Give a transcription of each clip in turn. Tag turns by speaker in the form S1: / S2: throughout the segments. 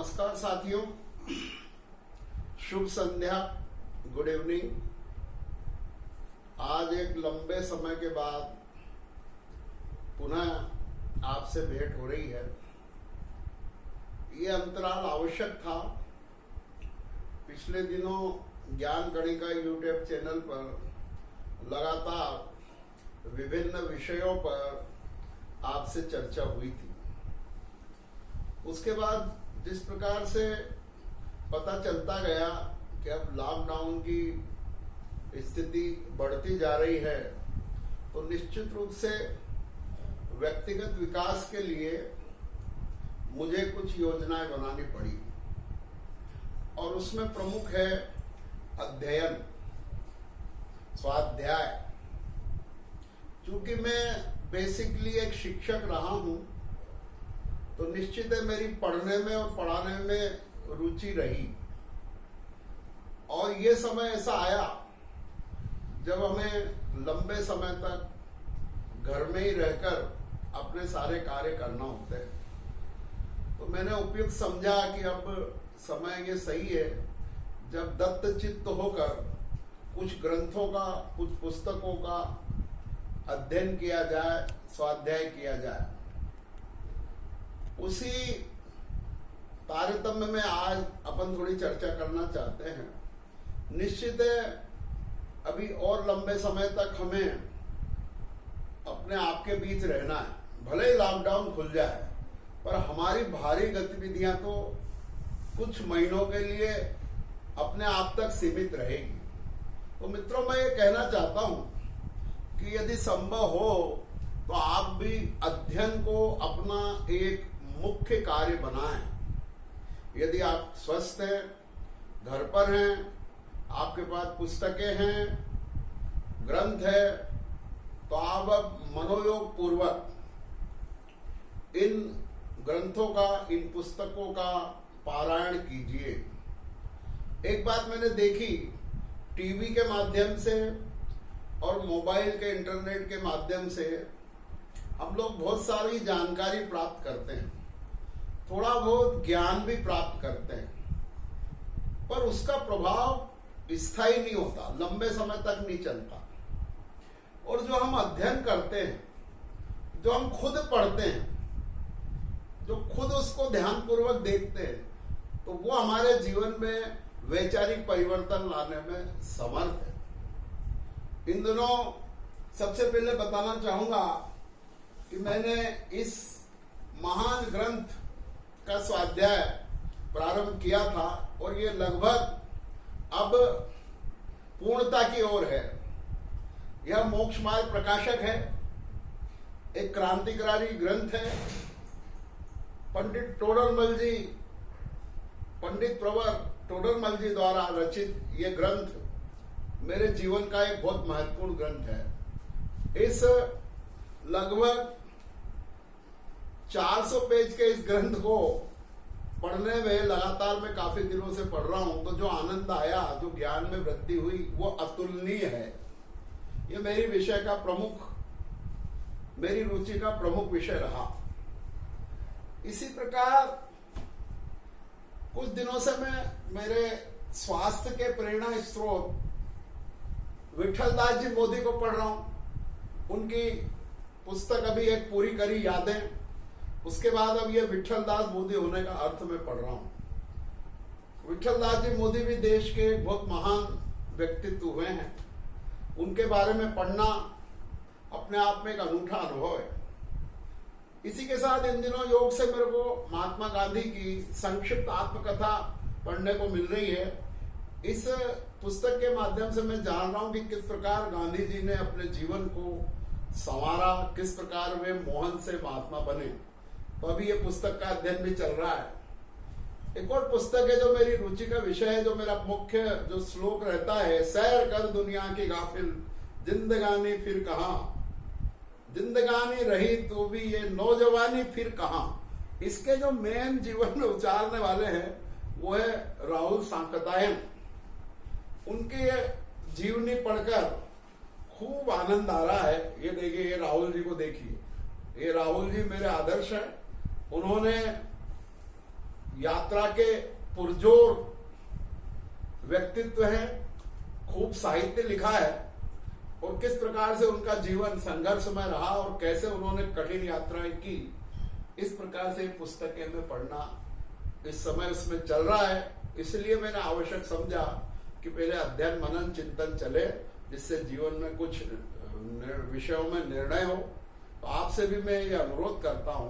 S1: नमस्कार साथियों, शुभ संध्या, good evening. आज एक लंबे समय के बाद पुनः आपसे भेंट हो रही है। ये अंतराल आवश्यक था। पिछले दिनों ज्ञान कणिका यूट्यूब चैनल पर लगातार विभिन्न विषयों पर आपसे चर्चा हुई थी। उसके बाद जिस प्रकार से पता चलता गया कि अब लॉकडाउन की स्थिति बढ़ती जा रही है, तो निश्चित रूप से व्यक्तिगत विकास के लिए मुझे कुछ योजनाएं बनानी पड़ी और उसमें प्रमुख है अध्ययन, स्वाध्याय। चूंकि मैं बेसिकली एक शिक्षक रहा हूं, तो निश्चित है मेरी पढ़ने में और पढ़ाने में रुचि रही। और ये समय ऐसा आया जब हमें लंबे समय तक घर में ही रहकर अपने सारे कार्य करना होते हैं। तो मैंने उपयुक्त समझा कि अब समय ये सही है जब दत्तचित्त होकर कुछ ग्रंथों का, कुछ पुस्तकों का अध्ययन किया जाए, स्वाध्याय किया जाए। उसी तारतम्य में आज अपन थोड़ी चर्चा करना चाहते हैं। निश्चित है अभी और लंबे समय तक हमें अपने आप के बीच रहना है। भले ही लॉकडाउन खुल जाए, पर हमारी भारी गतिविधियां तो कुछ महीनों के लिए अपने आप तक सीमित रहेगी। तो मित्रों, मैं ये कहना चाहता हूं कि यदि संभव हो तो आप भी अध्ययन को अपना एक मुख्य कार्य बनाएं। यदि आप स्वस्थ हैं, घर पर हैं, आपके पास पुस्तकें हैं, ग्रंथ है, तो आप अब मनोयोग पूर्वक इन ग्रंथों का, इन पुस्तकों का पारायण कीजिए। एक बात मैंने देखी, टीवी के माध्यम से और मोबाइल के, इंटरनेट के माध्यम से हम लोग बहुत सारी जानकारी प्राप्त करते हैं, थोड़ा बहुत ज्ञान भी प्राप्त करते हैं, पर उसका प्रभाव स्थायी नहीं होता, लंबे समय तक नहीं चलता। और जो हम अध्ययन करते हैं, जो हम खुद पढ़ते हैं, जो खुद उसको ध्यानपूर्वक देखते हैं, तो वो हमारे जीवन में वैचारिक परिवर्तन लाने में समर्थ है। इन दिनों सबसे पहले बताना चाहूंगा कि मैंने इस महान ग्रंथ का स्वाध्याय प्रारंभ किया था और ये लगभग अब पूर्णता की ओर है। यह मोक्ष मार्ग प्रकाशक है, एक क्रांतिकारी ग्रंथ है। पंडित टोडरमल जी, पंडित प्रवर टोडरमल जी द्वारा रचित ये ग्रंथ मेरे जीवन का एक बहुत महत्वपूर्ण ग्रंथ है। इस लगभग 400 पेज के इस ग्रंथ को पढ़ने में लगातार मैं काफी दिनों से पढ़ रहा हूं, तो जो आनंद आया, जो ज्ञान में वृद्धि हुई, वो अतुलनीय है। ये मेरी विषय का प्रमुख, मेरी रुचि का प्रमुख विषय रहा। इसी प्रकार कुछ दिनों से मैं मेरे स्वास्थ्य के प्रेरणा स्रोत विठल दास जी मोदी को पढ़ रहा हूं। उनकी पुस्तक अभी एक पूरी करी यादें, उसके बाद अब ये विठल दास मोदी होने का अर्थ में पढ़ रहा हूं। विठल दास जी मोदी भी देश के बहुत महान व्यक्तित्व हुए हैं। उनके बारे में पढ़ना अपने आप में एक अनूठा अनुभव है। इसी के साथ इन दिनों योग से मेरे को महात्मा गांधी की संक्षिप्त आत्मकथा पढ़ने को मिल रही है। इस पुस्तक के माध्यम से मैं जान रहा हूं कि किस प्रकार गांधी जी ने अपने जीवन को संवारा, किस प्रकार वे मोहन से महात्मा बने। तो अभी ये पुस्तक का अध्ययन भी चल रहा है। एक और पुस्तक है जो मेरी रुचि का विषय है, जो मेरा मुख्य जो श्लोक रहता है, सैर कर दुनिया की गाफिल, जिंदगानी फिर कहां, जिंदगानी रही तो भी ये नौजवानी फिर कहां। इसके जो मेन जीवन में उचारने वाले हैं वो है राहुल सांकतायन। उनके जीवनी पढ़कर खूब आनंद आ रहा है। ये देखिए, ये राहुल जी को देखिए, ये राहुल जी मेरे आदर्श हैं। उन्होंने यात्रा के पुरजोर व्यक्तित्व है, खूब साहित्य लिखा है और किस प्रकार से उनका जीवन संघर्षमय रहा और कैसे उन्होंने कठिन यात्राएं की, इस प्रकार से पुस्तकें में पढ़ना इस समय उसमें चल रहा है। इसलिए मैंने आवश्यक समझा कि पहले अध्ययन मनन चिंतन चले, जिससे जीवन में कुछ विषयों में निर्णय हो। तो आपसे भी मैं ये अनुरोध करता हूं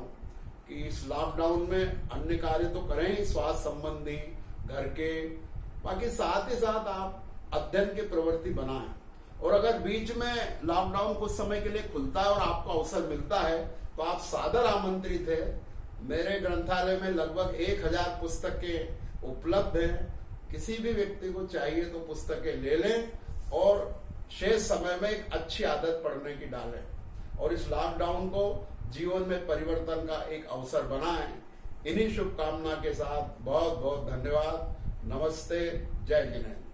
S1: कि इस लॉकडाउन में अन्य कार्य तो करें ही, स्वास्थ्य संबंधी, घर के, बाकी साथ ही साथ आप अध्ययन की प्रवृत्ति बनाएं। और अगर बीच में लॉकडाउन कुछ समय के लिए खुलता है और आपको अवसर मिलता है तो आप सादर आमंत्रित है। मेरे ग्रंथालय में लगभग 1000 पुस्तकें उपलब्ध हैं। किसी भी व्यक्ति को चाहिए तो पुस्तकें ले लें और शेष समय में एक अच्छी आदत पढ़ने की डालें और इस लॉकडाउन को जीवन में परिवर्तन का एक अवसर बनाएं। इन्हीं शुभकामना के साथ बहुत बहुत धन्यवाद। नमस्ते, जय हिंद।